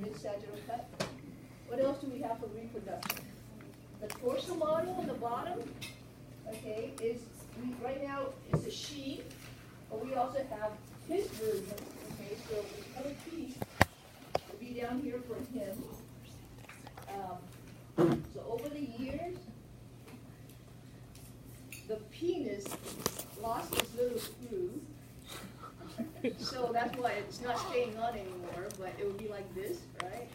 mid-sagittal cut. What else do we have for reproduction? The torso model on the bottom, okay, right now it's a she, but we also have his version, okay, so the other piece will be down here for him. So over the years, the penis lost its little screw, so that's why it's not staying on anymore, but it would be like this, right?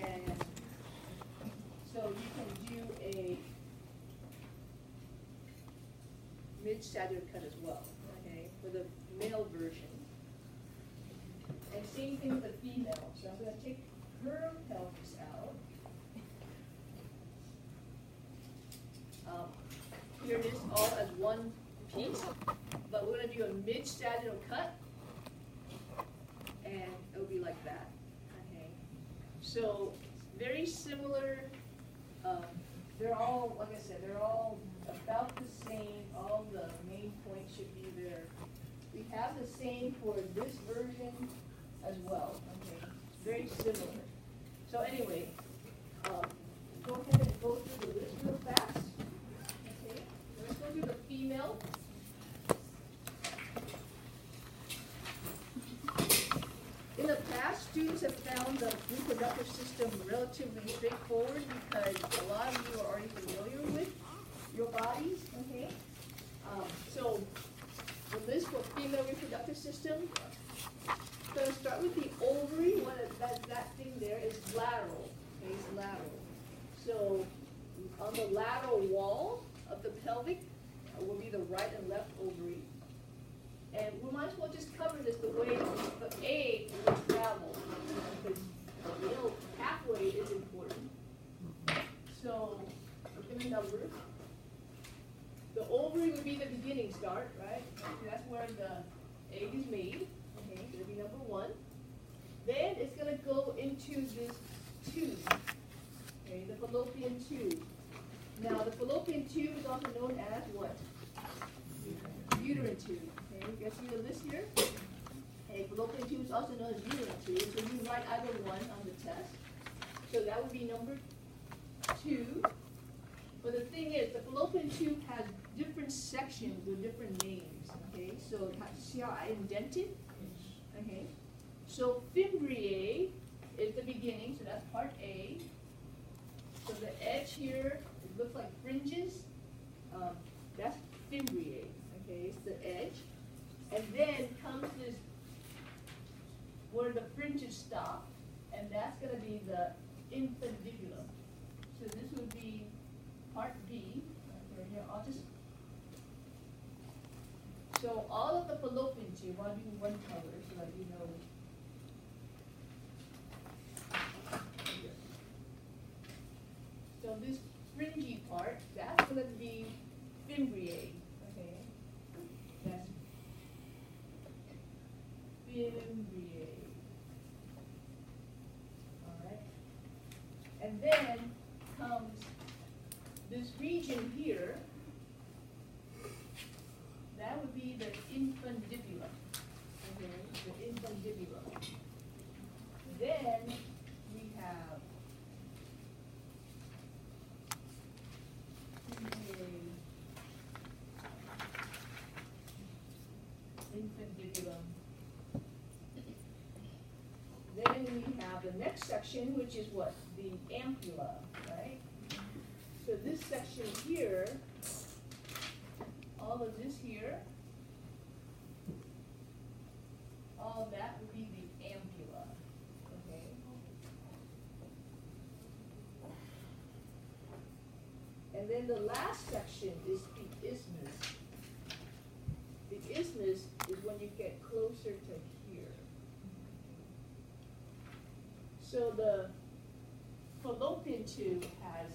And so you can do a mid-sagittal cut as well, okay, for the male version. And same thing with the female. So I'm going to take her pelvis out. Here it is all as one piece, but we're going to do a mid-sagittal cut, and it'll be like that. Okay. So very similar. They're all, like I said, they're all about the same. All the main points should be there. We have the same for this version as well. Okay, very similar. So anyway, go ahead and go through the list real fast. Okay, let's go through the female. In the past, students have found the reproductive system relatively straightforward because a lot of you are already familiar with your bodies, okay? So the list for female reproductive system, so to start with the ovary, that thing there is lateral, okay, it's lateral. So on the lateral wall of the pelvic will be the right and left ovary. And we might as well just cover this the way the egg will travel, because the little pathway is important. So we're going to number. The ovary would be the beginning start, right? That's where the egg is made. Okay, it'll be number one. Then it's going to go into this tube, okay, the fallopian tube. Now the fallopian tube is also known as what? Uterine tube. Okay, you guys see the list here? Okay, fallopian tube is also known as uterine tube, so you write either one on the test. So that would be number 2. But the thing is, the fallopian tube has different sections with different names. Okay, so see how I indented? Okay, so fimbriae is the beginning, so that's part A. So the edge here, it looks like fringes. That's fimbriae. Okay, it's the edge. And then comes this, where the fringes stop, and that's going to be the infundibulum. So this would be part B. Right here. So all of the fallopian tube, I'll do one color so that you know. So this fringy part, that's going to be fimbriae. Okay, that's fimbriae. All right, and then comes this region here. That would be the infundibulum. Okay, the infundibulum. Then we have infundibulum. Then we have the next section, which is what? The ampulla, right? So this section here, all of this here, all that would be the ampulla, okay? And then the last section is the isthmus. The isthmus is when you get closer to here. So the fallopian tube has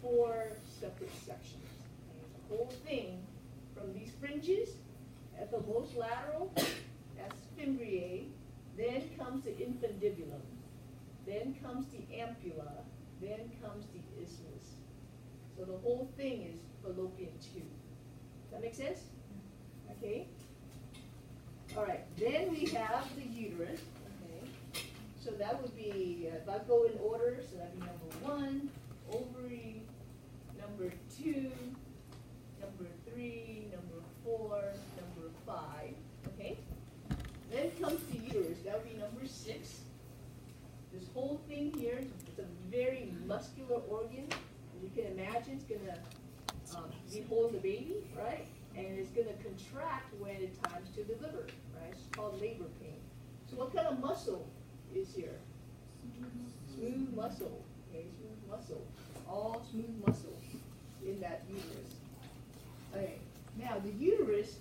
four separate sections. The whole thing from these fringes at the most lateral, that's fimbriae, then comes the infundibulum, then comes the ampulla, then comes the isthmus. So the whole thing is fallopian tube. Does that make sense? Okay. All right, then we have the uterus, okay? So that would be, if I go in order, so that'd be number 1, ovary, number 2, number 3, number 4, number 5, okay? Then comes the uterus, that would be number 6. This whole thing here, it's a very muscular organ. As you can imagine, it's gonna be holding the baby, right? And it's gonna contract when it's time to deliver, right? It's called labor pain. So what kind of muscle is here? Smooth muscle, okay, smooth muscle. All smooth muscle in that uterus. Okay, now the uterus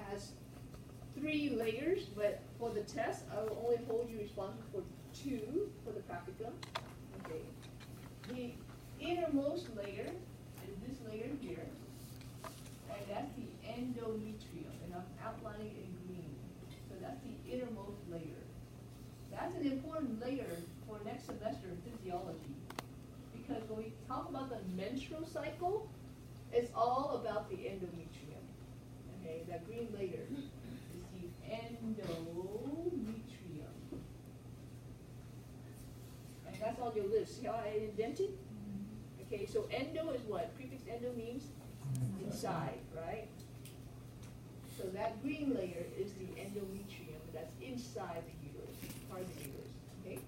has 3 layers, but for the test, I will only hold you responsible for 2 for the practicum. Okay. The innermost layer is this layer here, and that's the endometrium, and I'm outlining it in green. So that's the innermost layer. That's an important layer for next semester in physiology, because when we talk about the menstrual cycle, it's all about the endometrium. Okay, that green layer is the endometrium. And that's on your list. See how I indented? Okay, so endo is what? Prefix endo means inside, right? So that green layer is the endometrium. That's inside the uterus, part of the uterus. Okay?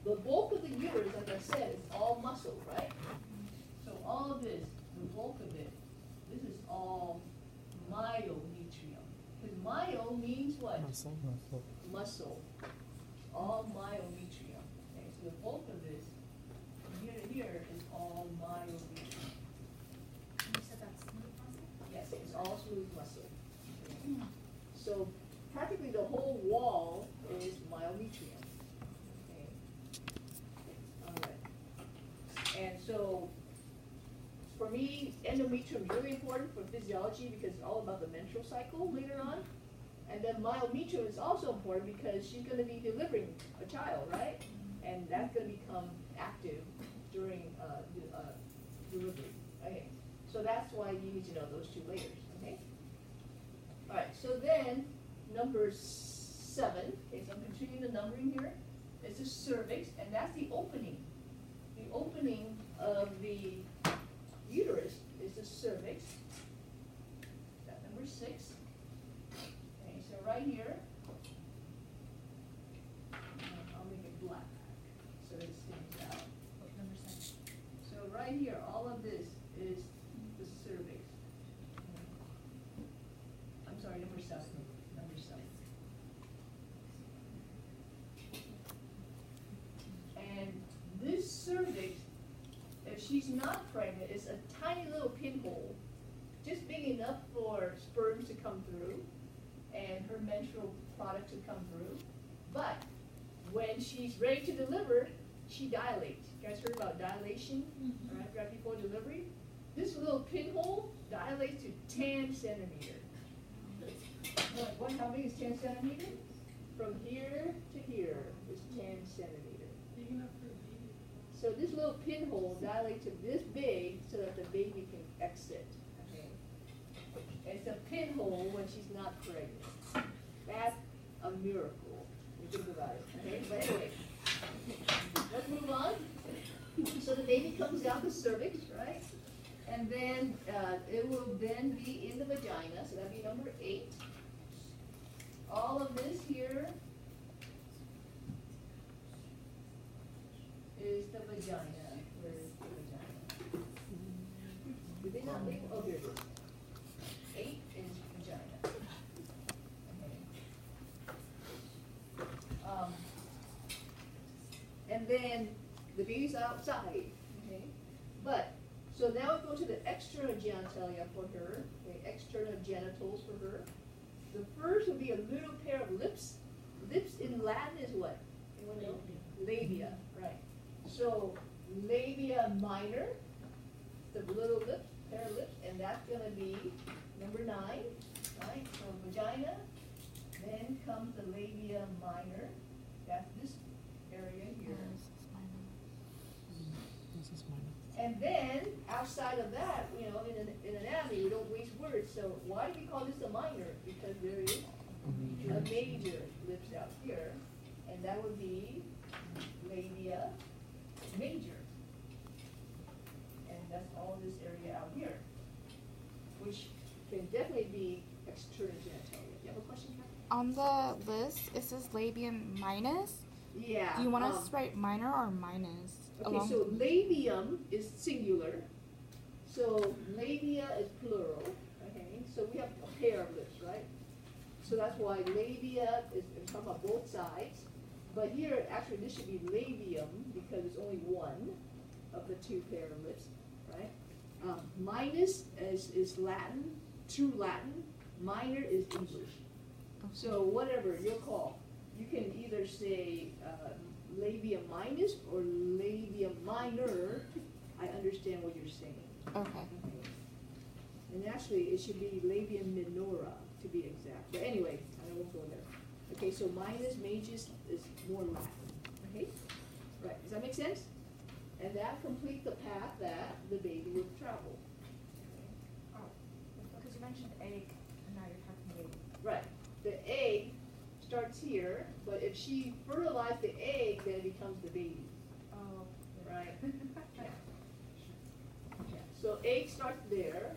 The bulk of the uterus, like I said, is all muscle, right? So all of this, the bulk of it, this is all myometrium. Because myo means what? Muscle. Muscle. All myometrium. Okay, so the bulk of this, from here to here, is all myometrium. You said that's smooth muscle? Yes, it's all smooth muscle. Okay. So practically the whole wall is myometrium. Okay. All right. And so for me, endometrium is really important for physiology because it's all about the menstrual cycle later on. And then myometrium is also important because she's going to be delivering a child, right? And that's going to become active during delivery. Okay, so that's why you need to know those 2 layers. Okay. All right. So then number 7. Okay, so I'm continuing the numbering here. It's the cervix, and that's the opening. The opening of the uterus is the cervix. That's number 6. Okay, so right here, I'll make it black so it stands out. What number 7? So right here, all of this is the cervix. I'm sorry, number 7. Number 7. And this cervix, if she's not pregnant, is a tiny little pinhole, just big enough for sperm to come through and her menstrual product to come through. But when she's ready to deliver, she dilates. You guys heard about dilation, right before delivery? This little pinhole dilates to 10 centimeters. How big is 10 centimeters? From here to here is 10 centimeters. Big enough for a baby. So this little pinhole dilates to this big so that the baby can exit. Okay. It's a pinhole when she's not pregnant. That's a miracle. You think about it. Okay. But anyway, let's move on. So the baby comes out the cervix, right? And then it will then be in the vagina. So that'd be number 8. All of this here is the vagina. Where is the vagina? Did they not leave? Oh, here it is. 8 is vagina. Okay. And then the baby's outside. Okay. But so now we go to the external genitalia for her. Okay, external genitals for her. The first would be a little pair of lips. Lips in Latin is what? Anyone know? Labia, right. So labia minor, the little lips, pair of lips, and that's going to be number 9, right? So vagina, then comes the labia minor. That's this area here. This is minor. And then outside of that, in anatomy, we don't waste words. So why do we call this a minor? Because there is a major lips out here, and that would be labia major. And that's all this area out here, which can definitely be external genitalia. You have a question, Kathy? On the list, it says labium minus. Yeah. Do you want us to write minor or minus? Okay, so labium is singular. So labia is plural. Okay, so we have a pair of lips, right? So that's why labia is talking about both sides. But here, actually, this should be labium because it's only one of the two pair of lips, right? Minus is Latin, true Latin. Minor is English. So whatever your call, you can either say labia minus or labia minor. I understand what you're saying. Okay. And actually, it should be labia minora to be exact. But anyway, I won't go there. Okay, so minus majus is more Latin. Okay, right? Does that make sense? And that completes the path that the baby would travel. Oh, because you mentioned egg, and now you're talking baby. Right. The egg starts here, but if she fertilized the egg, then it becomes the baby. Oh. Right. Yeah. So egg starts there.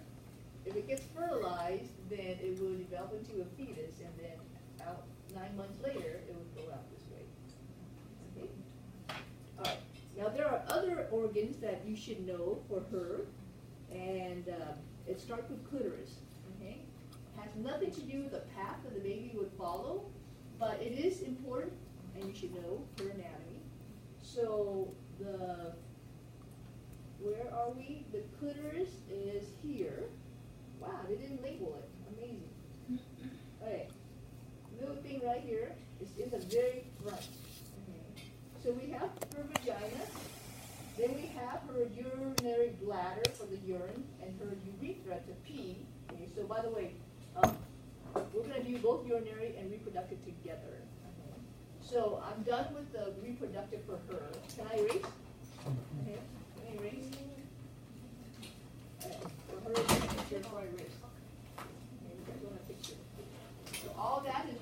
If it gets fertilized, then it will develop into a fetus, and then out 9 months later, it will go out this way. Okay. All right. Now there are other organs that you should know for her, and it starts with clitoris. Okay. Has nothing to do with the path that the baby would follow, but it is important, and you should know her anatomy. So where are we? The clitoris is here. Wow, they didn't label it. Amazing. Okay, little thing right here is in the very front. Okay. So we have her vagina, then we have her urinary bladder for the urine, and her urethra to pee. Okay, so by the way, we're going to do both urinary and reproductive together. Okay. So I'm done with the reproductive for her. Can I erase? Okay. Can I erase? For her, picture before I erase. Okay, you guys want a picture. So all that is